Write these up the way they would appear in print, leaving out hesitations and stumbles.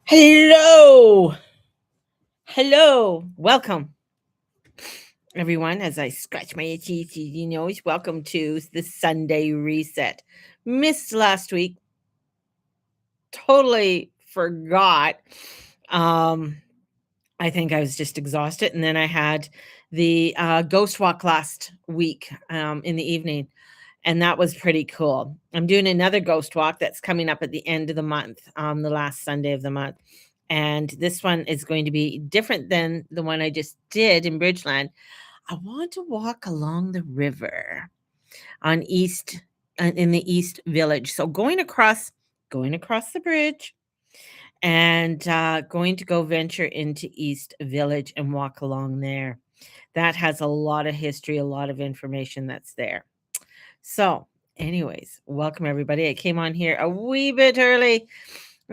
Hello. Hello. Welcome, everyone, as I scratch my itchy nose. Welcome to the Sunday reset. Missed last week. Totally forgot. Um, I think I was just exhausted. And then I had the ghost walk last week in the evening. And that was pretty cool. I'm doing another ghost walk that's coming up at the end of the month, the last Sunday of the month. And this one is going to be different than the one I just did in Bridgeland. I want to walk along the river on East in the East Village. So going across the bridge and going to go venture into East Village and walk along there. That has a lot of history, a lot of information that's there. So, anyways, welcome everybody. I came on here a wee bit early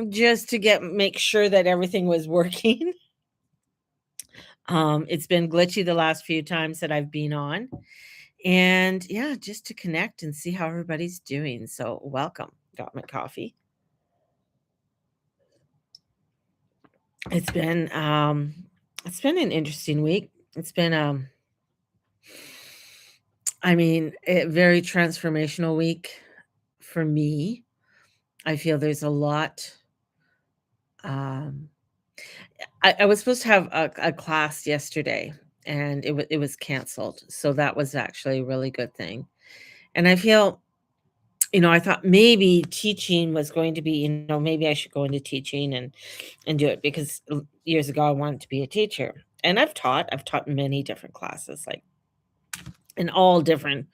just to make sure that everything was working. It's been glitchy the last few times that I've been on. And yeah, just to connect and see how everybody's doing. So, welcome. Got my coffee. It's been an interesting week. It's been a very transformational week for me. I feel there's a lot. Um, I was supposed to have a class yesterday, and it was canceled. So that was actually a really good thing. And I feel, I thought maybe teaching was going to be, maybe I should go into teaching and do it because years ago I wanted to be a teacher. And I've taught many different classes, like in all different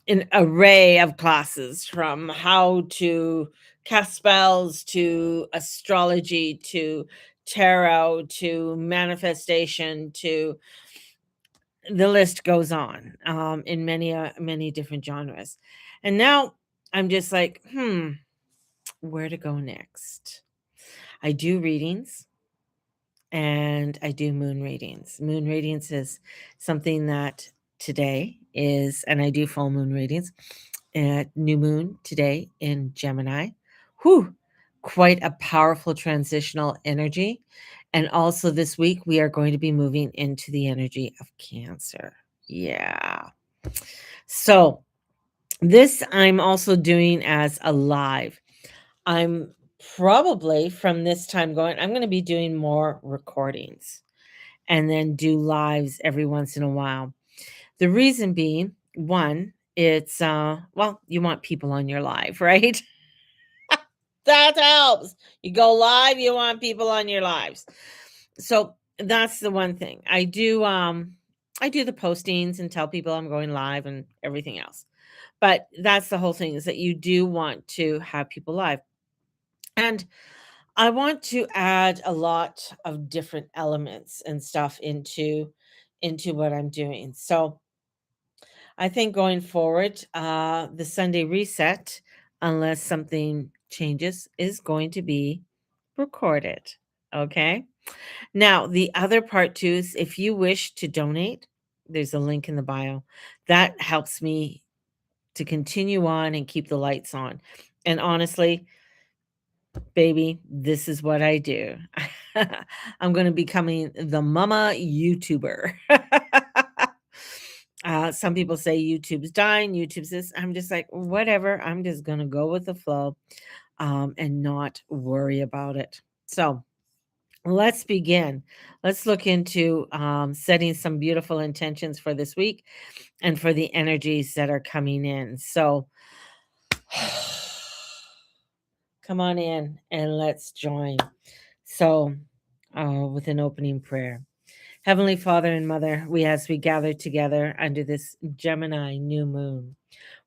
an array of classes, from how to cast spells to astrology to tarot to manifestation to the list goes on, in many different genres. And now I'm just like, where to go next? I do readings and I do moon readings. Moon readings is something that today is, and I do full moon readings at new moon today in Gemini. Whew, quite a powerful transitional energy. And also this week, we are going to be moving into the energy of Cancer. Yeah. So this I'm also doing as a live. I'm probably from this time going, I'm going to be doing more recordings and then do lives every once in a while. The reason being, one, it's you want people on your live, right? That helps. You go live, you want people on your lives. So that's the one thing. I do the postings and tell people I'm going live and everything else. But that's the whole thing, is that you do want to have people live. And I want to add a lot of different elements and stuff into what I'm doing. So I think going forward, the Sunday reset, unless something changes, is going to be recorded. Okay. Now, the other part too is, if you wish to donate, there's a link in the bio. That helps me to continue on and keep the lights on. And honestly, baby, this is what I do. I'm going to be becoming the mama YouTuber. Some people say YouTube's dying, YouTube's this. I'm just like, whatever. I'm just going to go with the flow, and not worry about it. So let's begin. Let's look into setting some beautiful intentions for this week and for the energies that are coming in. So come on in and let's join. So, with an opening prayer. Heavenly Father and Mother, as we gather together under this Gemini new moon,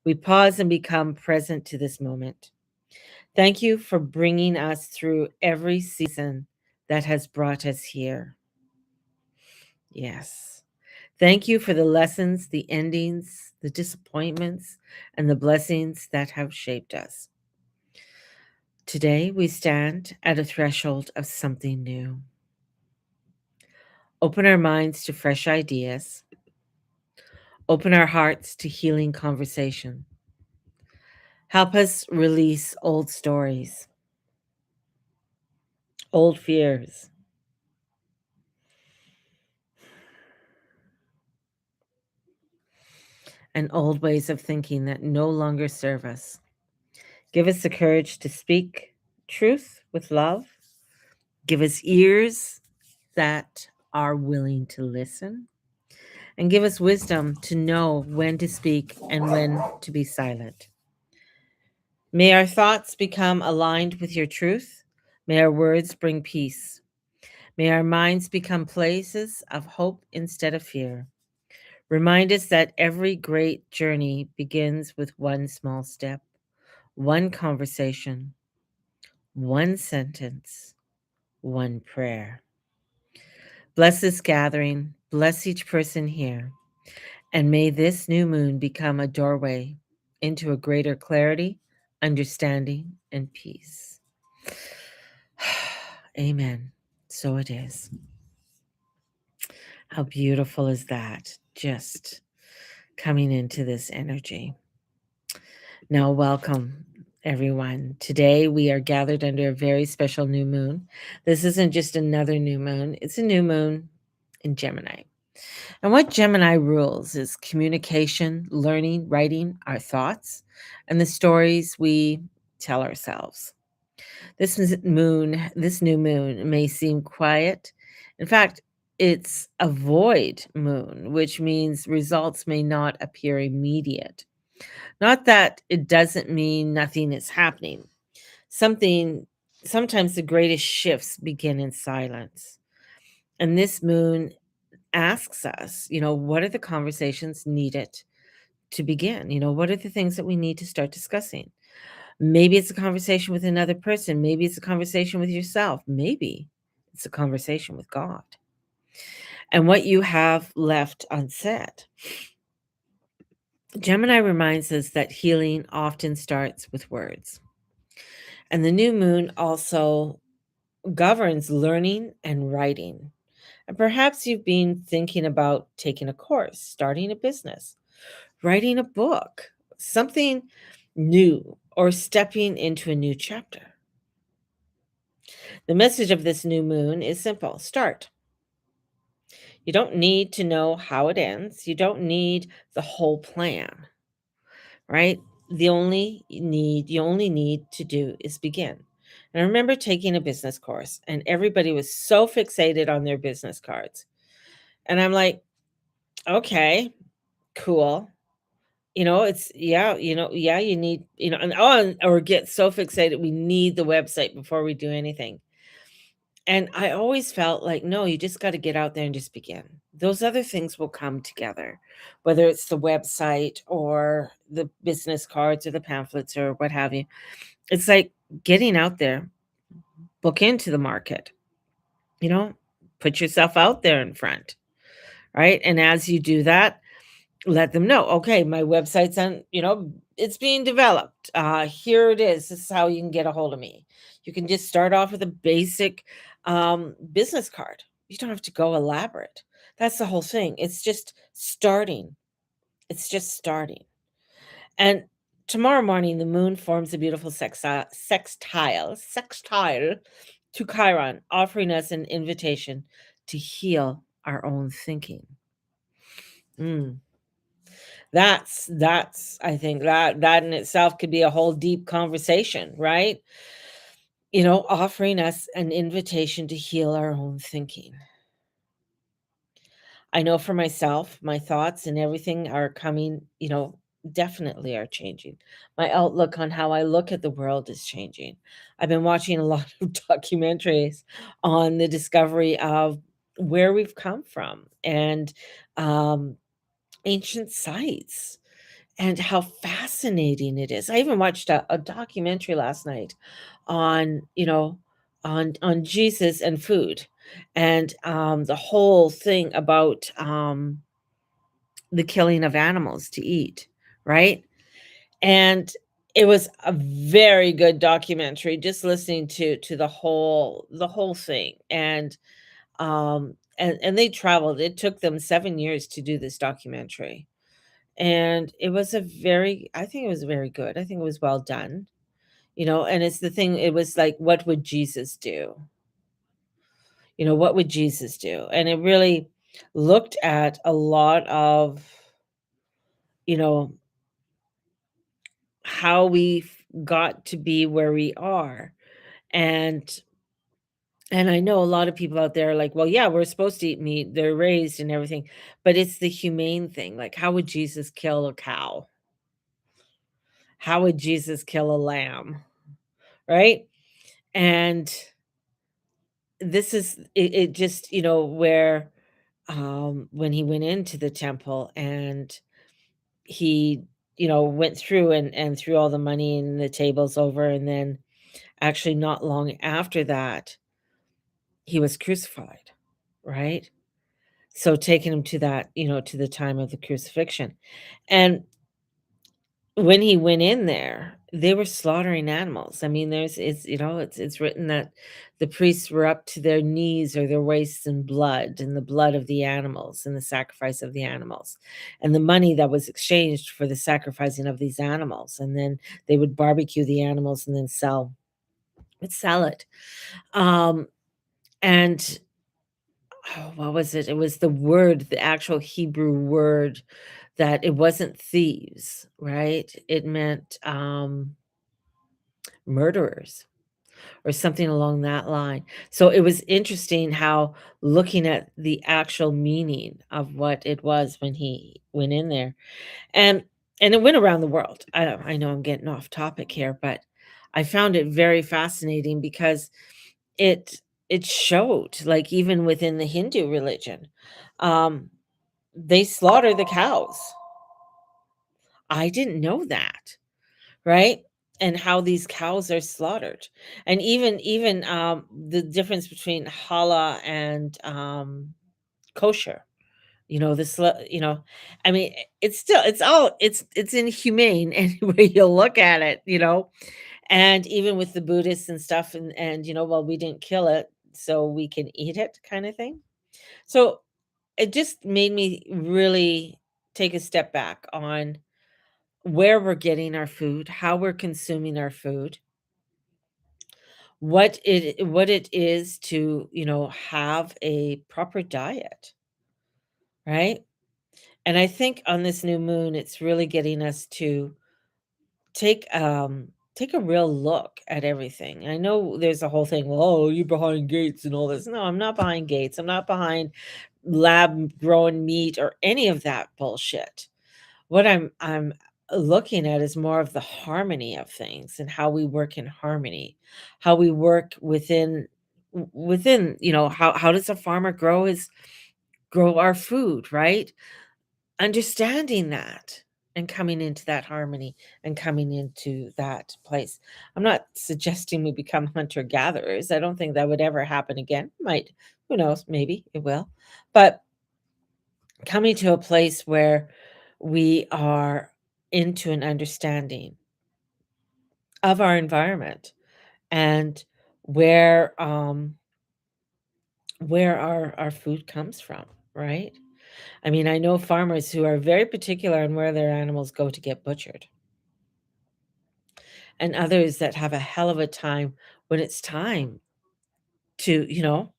we pause and become present to this moment. Thank you for bringing us through every season that has brought us here. Yes. Thank you for the lessons, the endings, the disappointments, and the blessings that have shaped us. Today, we stand at a threshold of something new. Open our minds to fresh ideas. Open our hearts to healing conversation. Help us release old stories. old fears, and old ways of thinking that no longer serve us. Give us the courage to speak truth with love. Give us ears that are willing to listen. And give us wisdom to know when to speak and when to be silent. May our thoughts become aligned with your truth. May our words bring peace. May our minds become places of hope instead of fear. Remind us that every great journey begins with one small step, one conversation, one sentence, one prayer. Bless this gathering, bless each person here, and may this new moon become a doorway into a greater clarity, understanding, and peace. Amen. So it is. How beautiful is that? Just coming into this energy. Now, welcome, everyone. Today, we are gathered under a very special new moon. This isn't just another new moon, it's a new moon in Gemini. And what Gemini rules is communication, learning, writing our thoughts, and the stories we tell ourselves. This new moon may seem quiet. In fact, it's a void moon, which means results may not appear immediate. Not that it doesn't mean nothing is happening. Something Sometimes the greatest shifts begin in silence. And this moon asks us, what are the conversations needed to begin? What are the things that we need to start discussing? Maybe it's a conversation with another person. Maybe it's a conversation with yourself. Maybe it's a conversation with God. And what you have left unsaid. Gemini reminds us that healing often starts with words. And the new moon also governs learning and writing. And perhaps you've been thinking about taking a course, starting a business, writing a book, something new, or stepping into a new chapter. The message of this new moon is simple: start. You don't need to know how it ends, you don't need the whole plan, right? You only need to do is begin. And I remember taking a business course, and everybody was so fixated on their business cards. And I'm like, okay, cool. It's yeah, you need, or get so fixated we need the website before we do anything. And I always felt like, no, you just got to get out there and just begin. Those other things will come together, whether it's the website or the business cards or the pamphlets or what have you. It's like getting out there, book into the market, you know, put yourself out there in front, right? And as you do that, let them know, okay, my website's on, it's being developed. Here it is. This is how you can get a hold of me. You can just start off with a basic business card. You don't have to go elaborate. That's the whole thing. It's just starting. It's just starting. And tomorrow morning, the moon forms a beautiful sextile to Chiron, offering us an invitation to heal our own thinking. Mm. That's I think that in itself could be a whole deep conversation, right? Offering us an invitation to heal our own thinking. I know for myself, my thoughts and everything are coming, definitely are changing. My outlook on how I look at the world is changing. I've been watching a lot of documentaries on the discovery of where we've come from and um, ancient sites and how fascinating it is. I even watched a documentary last night on, on Jesus and food, and the whole thing about the killing of animals to eat, right? And it was a very good documentary. Just listening to the whole thing, and they traveled. It took them 7 years to do this documentary, and I think it was very good. I think it was well done, and it's the thing, it was like, what would Jesus do? What would Jesus do? And it really looked at a lot of, you know, how we got to be where we are. And I know a lot of people out there are like, well, yeah, we're supposed to eat meat. They're raised and everything, but it's the humane thing. Like, how would Jesus kill a cow? How would Jesus kill a lamb? Right? And this is it just, where when he went into the temple and he, went through and threw all the money and the tables over, and then actually not long after that, he was crucified, right? So taking him to that, to the time of the crucifixion. And when he went in there, they were slaughtering animals. I mean, it's written that the priests were up to their knees or their waists in the blood of the animals and the sacrifice of the animals, and the money that was exchanged for the sacrificing of these animals. And then they would barbecue the animals and then sell it. Um, and oh, what was it? It was the actual Hebrew word, that it wasn't thieves, right? It meant murderers or something along that line. So it was interesting how, looking at the actual meaning of what it was when he went in there, and it went around the world. I know I'm getting off topic here, but I found it very fascinating because it it showed, like, even within the Hindu religion, um, they slaughter the cows. I didn't know that, right? And how these cows are slaughtered. And even the difference between halal and kosher. I mean, it's still it's inhumane any way you look at it. And even with the Buddhists and stuff, and well, we didn't kill it, so we can eat it, kind of thing. So it just made me really take a step back on where we're getting our food, how we're consuming our food, what it is to, have a proper diet, right? And I think on this new moon, it's really getting us to take take a real look at everything. I know there's a whole thing, well, oh, you're behind gates and all this. No, I'm not behind gates. I'm not behind lab grown meat or any of that bullshit. What I'm looking at is more of the harmony of things and how we work in harmony, how we work within, how does a farmer grow our food, right? Understanding that and coming into that harmony and coming into that place. I'm not suggesting we become hunter gatherers. I don't think that would ever happen again. Might, who knows, maybe it will. But coming to a place where we are into an understanding of our environment, and where our food comes from, right? I mean, I know farmers who are very particular on where their animals go to get butchered, and others that have a hell of a time when it's time to, to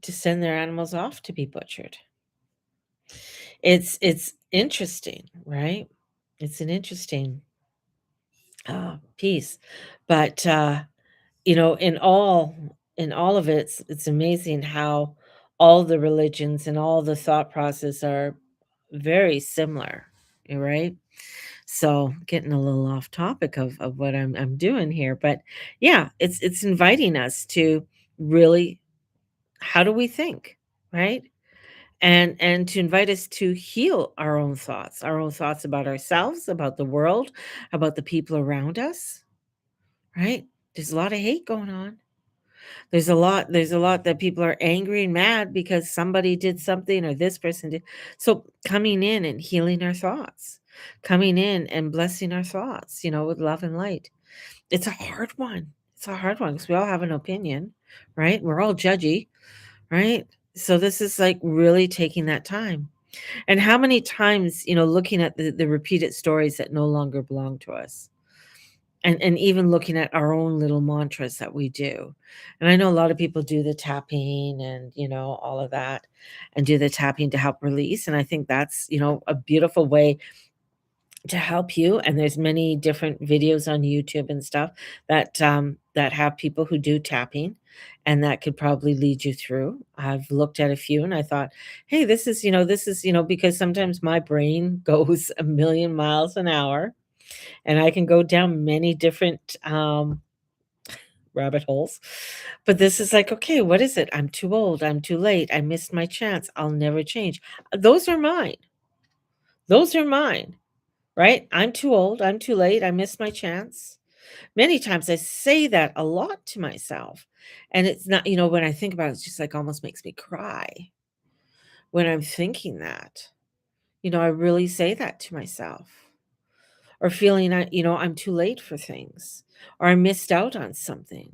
send their animals off to be butchered. It's interesting, right? It's an interesting piece. But in all of it, it's amazing how all the religions and all the thought process are very similar, right? So getting a little off topic of what I'm doing here, but yeah, it's inviting us to really, how do we think, right? And to invite us to heal our own thoughts about ourselves, about the world, about the people around us, right? There's a lot of hate going on. There's a lot that people are angry and mad because somebody did something or this person did. So coming in and healing our thoughts, coming in and blessing our thoughts, with love and light. It's a hard one. It's a hard one because we all have an opinion, right? We're all judgy, right? So this is like really taking that time. And how many times, looking at the repeated stories that no longer belong to us. And even looking at our own little mantras that we do. And I know a lot of people do the tapping and, all of that, and do the tapping to help release, and I think that's, a beautiful way to help you, and there's many different videos on YouTube and stuff that have people who do tapping, and that could probably lead you through. I've looked at a few and I thought, "Hey, this is," because sometimes my brain goes a million miles an hour, and I can go down many different, rabbit holes. But this is like, "Okay, what is it? I'm too old, I'm too late, I missed my chance, I'll never change." Those are mine. Those are mine. Right? I'm too old, I'm too late, I missed my chance. Many times I say that a lot to myself. And it's not, when I think about it, it's just like almost makes me cry when I'm thinking that. I really say that to myself. Or feeling I'm too late for things. Or I missed out on something.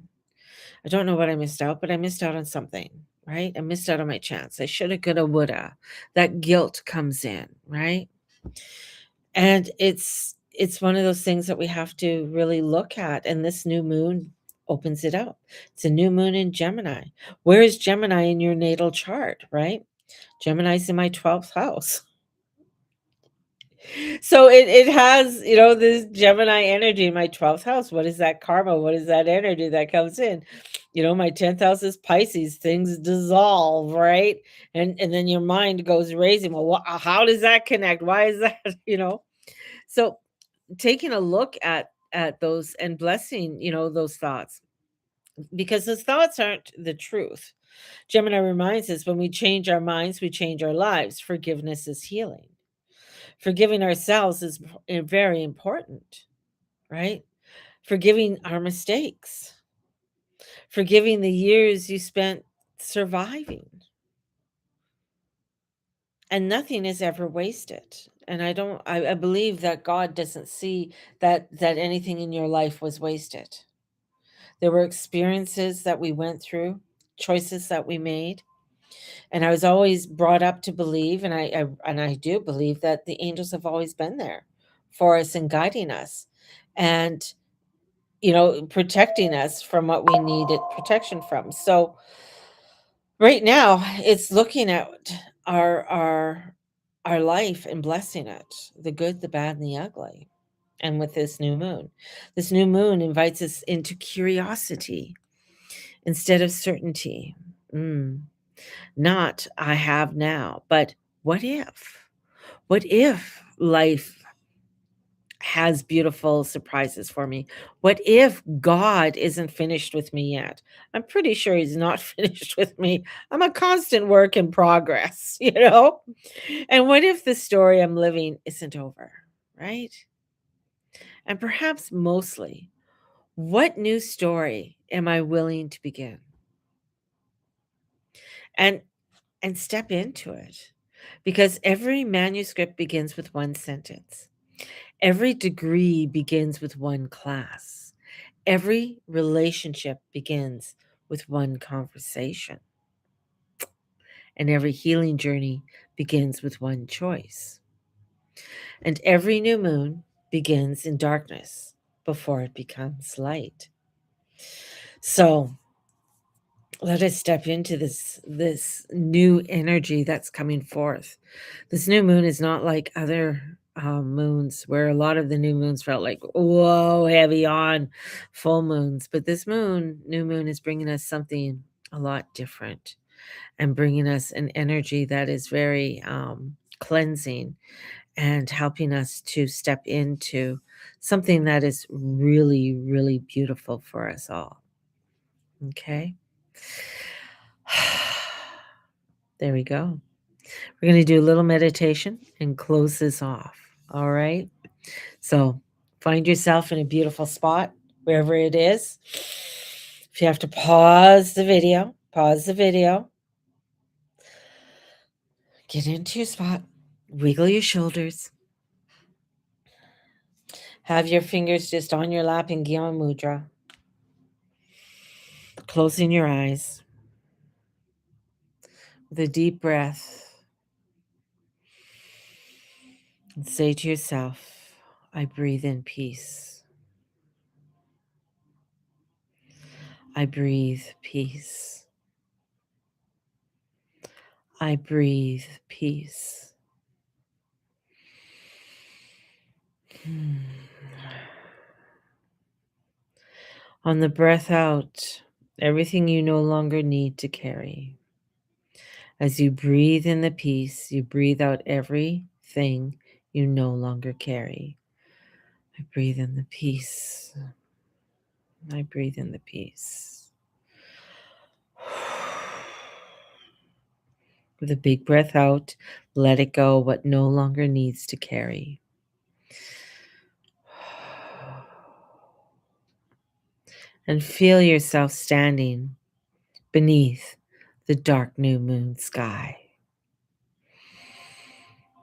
I don't know what I missed out, but I missed out on something, right? I missed out on my chance. I shoulda, coulda, woulda. That guilt comes in, right? And it's one of those things that we have to really look at, and this new moon opens it up. It's a new moon in Gemini. Where is Gemini in your natal chart, right? Gemini's in my 12th house. So it has, this Gemini energy in my 12th house. What is that karma? What is that energy that comes in? My 10th house is Pisces. Things dissolve, right? And then your mind goes racing. Well, how does that connect? Why is that, So taking a look at those and blessing, those thoughts, because those thoughts aren't the truth. Gemini reminds us, when we change our minds, we change our lives. Forgiveness is healing. Forgiving ourselves is very important, right? Forgiving our mistakes, forgiving the years you spent surviving. And nothing is ever wasted. And I believe that God doesn't see that anything in your life was wasted. There were experiences that we went through, choices that we made, and I was always brought up to believe, and I do believe, that the angels have always been there for us and guiding us, and protecting us from what we needed protection from. So right now, it's looking at our our life and blessing it, the good, the bad, and the ugly. And with this new moon invites us into curiosity instead of certainty. Mm, Not "I have now," but what if? What if life has beautiful surprises for me? What if God isn't finished with me yet? I'm pretty sure He's not finished with me. I'm a constant work in progress, you know? And what if the story I'm living isn't over, right? And perhaps mostly, what new story am I willing to begin? And step into it, because every manuscript begins with one sentence. Every degree begins with one class. Every relationship begins with one conversation. And every healing journey begins with one choice. And every new moon begins in darkness before it becomes light. So let us step into this new energy that's coming forth. This new moon is not like other moons, where a lot of the new moons felt like, whoa, heavy on full moons. But this new moon, is bringing us something a lot different, and bringing us an energy that is very cleansing, and helping us to step into something that is really, really beautiful for us all. Okay. There we go. We're going to do a little meditation and close this off. All right. So find yourself in a beautiful spot, wherever it is. If you have to pause the video, pause the video. Get into your spot. Wiggle your shoulders. Have your fingers just on your lap in Gyan Mudra. Closing your eyes with a deep breath. And say to yourself, I breathe in peace. I breathe peace. I breathe peace. On the breath out, everything you no longer need to carry. As you breathe in the peace, you breathe out everything you no longer carry. I breathe in the peace. I breathe in the peace. With a big breath out, let it go what no longer needs to carry. And feel yourself standing beneath the dark new moon sky.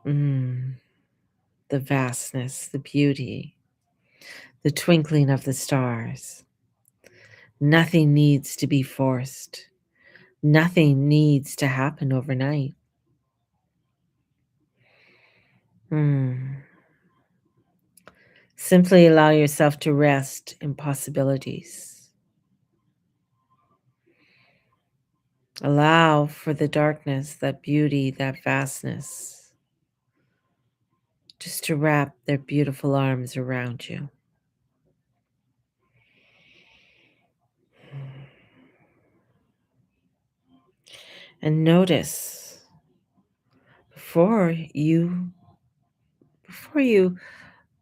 The vastness, the beauty, the twinkling of the stars. Nothing needs to be forced. Nothing needs to happen overnight. Simply allow yourself to rest in possibilities. Allow for the darkness, that beauty, that vastness, just to wrap their beautiful arms around you. And notice before you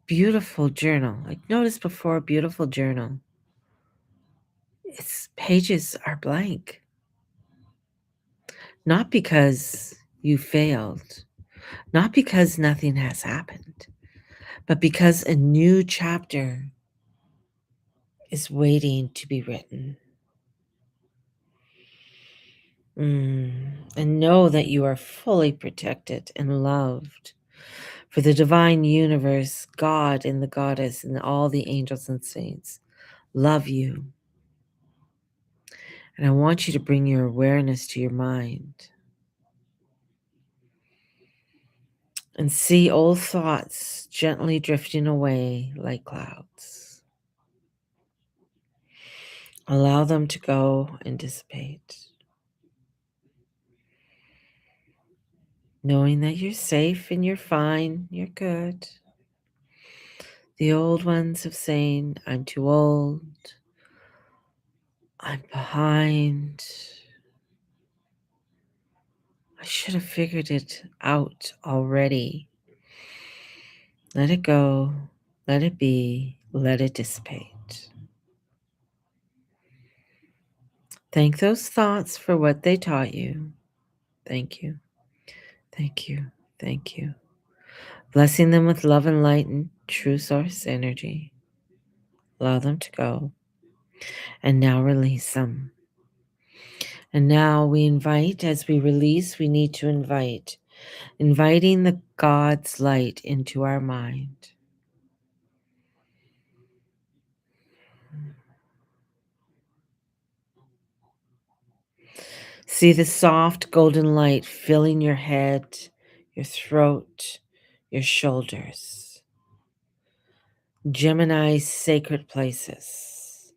beautiful journal, like notice before a beautiful journal, its pages are blank. Not because you failed, not because nothing has happened, but because a new chapter is waiting to be written. And know that you are fully protected and loved. For the divine universe, God and the goddess, and all the angels and saints love you. And I want you to bring your awareness to your mind and see old thoughts gently drifting away like clouds. Allow them to go and dissipate, knowing that you're safe and you're fine, you're good. The old ones of saying, I'm too old, I'm behind, I should have figured it out already. Let it go, let it be, let it dissipate. Thank those thoughts for what they taught you. Thank you, thank you, thank you. Blessing them with love and light and true source energy. Allow them to go. And now release them. And now we invite, as we release, we need to invite. Inviting the God's light into our mind. See the soft golden light filling your head, your throat, your shoulders. Gemini's sacred places,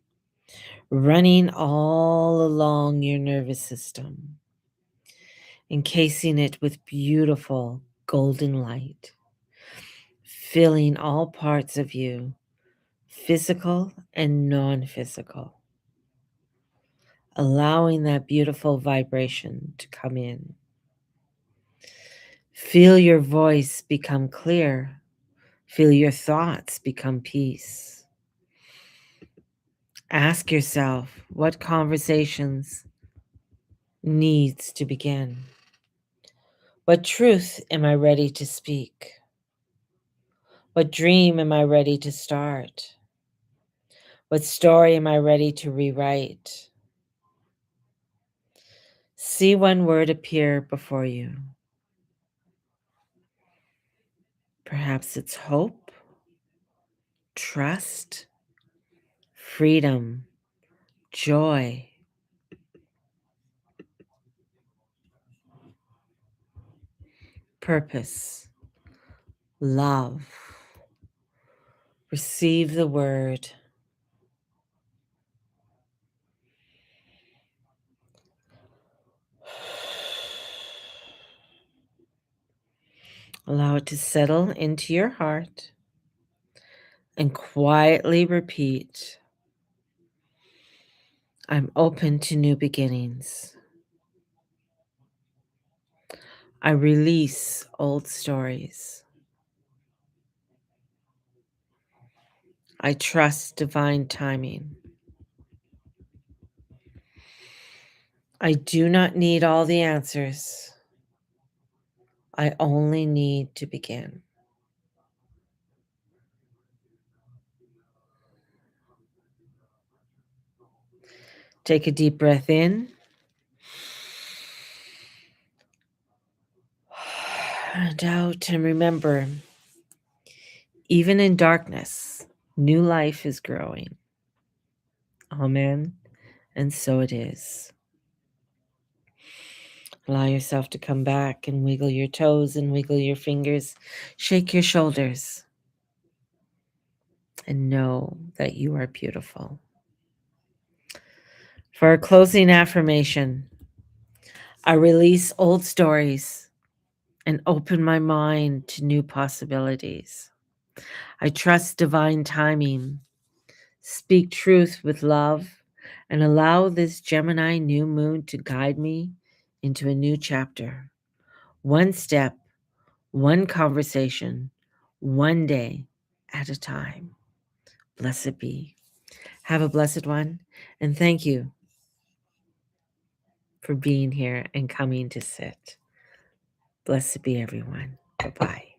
running all along your nervous system, encasing it with beautiful golden light, filling all parts of you, physical and non-physical, allowing that beautiful vibration to come in. Feel your voice become clear. Feel your thoughts become peace. Ask yourself what conversations needs to begin. What truth am I ready to speak? What dream am I ready to start? What story am I ready to rewrite? See one word appear before you. Perhaps it's hope, trust, freedom, joy, purpose, love. Receive the word. Allow it to settle into your heart and quietly repeat, I'm open to new beginnings. I release old stories. I trust divine timing. I do not need all the answers. I only need to begin. Take a deep breath in and out, and remember, even in darkness, new life is growing. Amen. And so it is. Allow yourself to come back and wiggle your toes and wiggle your fingers. Shake your shoulders. And know that you are beautiful. For our closing affirmation, I release old stories and open my mind to new possibilities. I trust divine timing, speak truth with love, and allow this Gemini new moon to guide me into a new chapter. One step, one conversation, one day at a time. Blessed be. Have a blessed one, and thank you for being here and coming to sit. Blessed be everyone. Bye-bye.